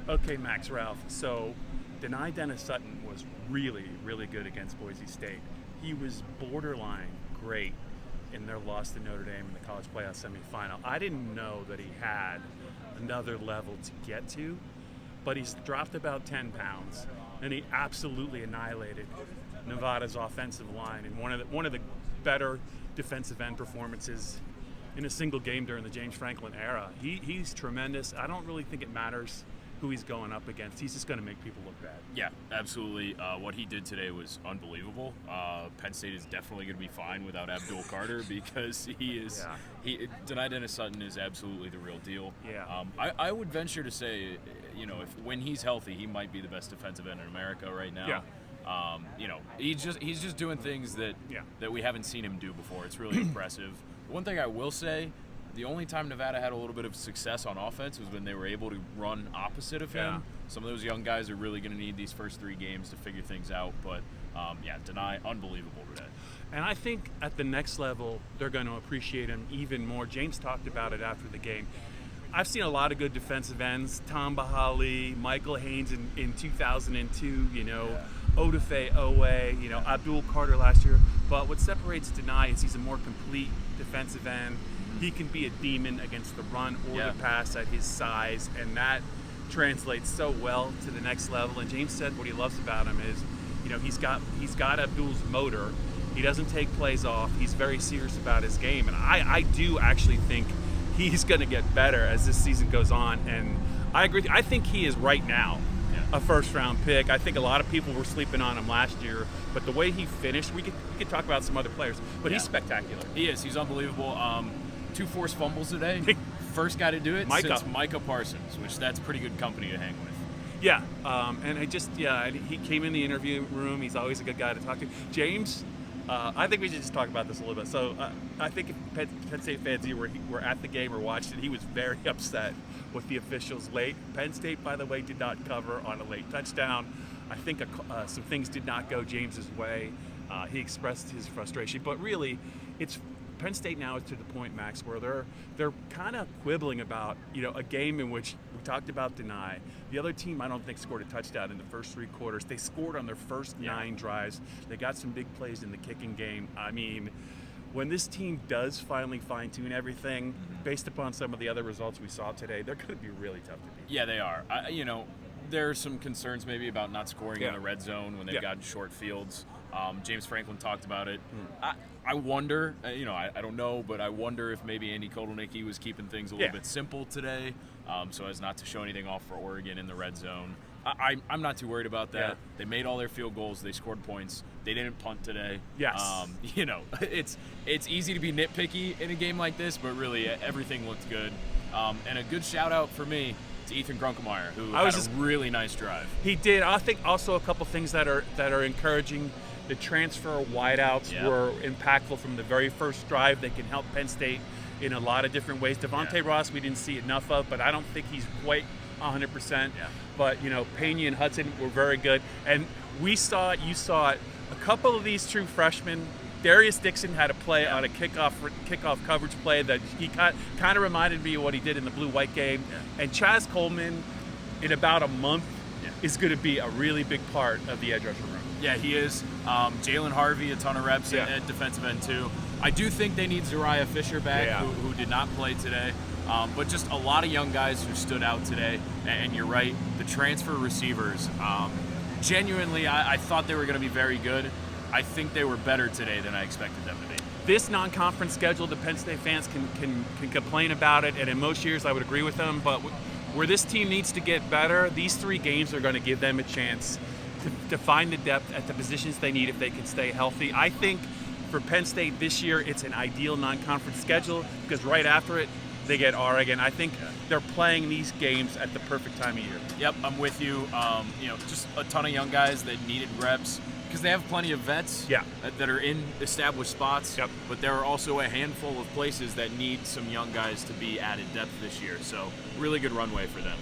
Okay, Max, Ralph. So, Dani Dennis-Sutton was really, really good against Boise State. He was borderline great in their loss to Notre Dame in the college playoff semifinal. I didn't know that he had another level to get to, but he's dropped about 10 pounds, and he absolutely annihilated Nevada's offensive line in one of the better defensive end performances in a single game during the James Franklin era. He's tremendous. I don't really think it matters who he's going up against. He's just going to make people look bad. Yeah, absolutely. What he did today was unbelievable. Penn State is definitely going to be fine without Abdul Carter because Dani Dennis-Sutton is absolutely the real deal. Yeah. I would venture to say, when he's healthy, he might be the best defensive end in America right now. Yeah. He's just doing things that we haven't seen him do before. It's really impressive. One thing I will say, the only time Nevada had a little bit of success on offense was when they were able to run opposite of him. Some of those young guys are really going to need these first 3 games to figure things out. But, Dani, unbelievable today. And I think at the next level, they're going to appreciate him even more. James talked about it after the game. I've seen a lot of good defensive ends. Tom Bahali, Michael Haynes in 2002, Odafe Owe, Abdul Carter last year. But what separates Dani is he's a more complete defensive end. He can be a demon against the run or the pass at his size, and that translates so well to the next level. And James said what he loves about him is, he's got Abdul's motor. He doesn't take plays off. He's very serious about his game, and I do actually think he's going to get better as this season goes on. And I agree. I think he is right now a first-round pick. I think a lot of people were sleeping on him last year, but the way he finished, we could talk about some other players, but he's spectacular. He is. He's unbelievable. 2 forced fumbles today. First guy to do it since Micah Parsons, which that's pretty good company to hang with. Yeah, he came in the interview room. He's always a good guy to talk to. James, I think we should just talk about this a little bit. So I think if Penn State fans were at the game or watched it, he was very upset with the officials late. Penn State, by the way, did not cover on a late touchdown. I think some things did not go James's way. He expressed his frustration, but really, Penn State now is to the point, Max, where they're kind of quibbling about a game in which we talked about Dani. The other team, I don't think, scored a touchdown in the first 3 quarters. They scored on their first 9 drives. They got some big plays in the kicking game. I mean, when this team does finally fine-tune everything, based upon some of the other results we saw today, they're going to be really tough to beat. Yeah, they are. There are some concerns maybe about not scoring in the red zone when they've got short fields. James Franklin talked about it. I wonder, I don't know, but I wonder if maybe Andy Kotelnicki was keeping things a little bit simple today so as not to show anything off for Oregon in the red zone. I'm not too worried about that. Yeah. They made all their field goals. They scored points. They didn't punt today. Yes. It's easy to be nitpicky in a game like this, but really everything looked good. And a good shout-out for me to Ethan Grunkemeyer, who had a really nice drive. He did. I think also a couple things that are encouraging. The transfer wideouts were impactful from the very first drive. They can help Penn State in a lot of different ways. Devontae Ross, we didn't see enough of, but I don't think he's quite 100%. Yeah. But, Pena and Hudson were very good. And you saw it, a couple of these true freshmen. Darius Dixon had a play on a kickoff coverage play that he kind of reminded me of what he did in the blue-white game. Yeah. And Chaz Coleman, in about a month, is going to be a really big part of the edge rusher room. Yeah, he is. Jalen Harvey, a ton of reps at defensive end, too. I do think they need Zariah Fisher back, who did not play today. But just a lot of young guys who stood out today. And you're right, the transfer receivers, genuinely, I thought they were going to be very good. I think they were better today than I expected them to be. This non-conference schedule, the Penn State fans can complain about it, and in most years I would agree with them, but where this team needs to get better, these 3 games are going to give them a chance to find the depth at the positions they need if they can stay healthy. I think for Penn State this year, it's an ideal non-conference schedule because right after it, they get Oregon. I think they're playing these games at the perfect time of year. Yep, I'm with you. Just a ton of young guys that needed reps because they have plenty of vets that are in established spots. Yep. But there are also a handful of places that need some young guys to be added depth this year. So really good runway for them.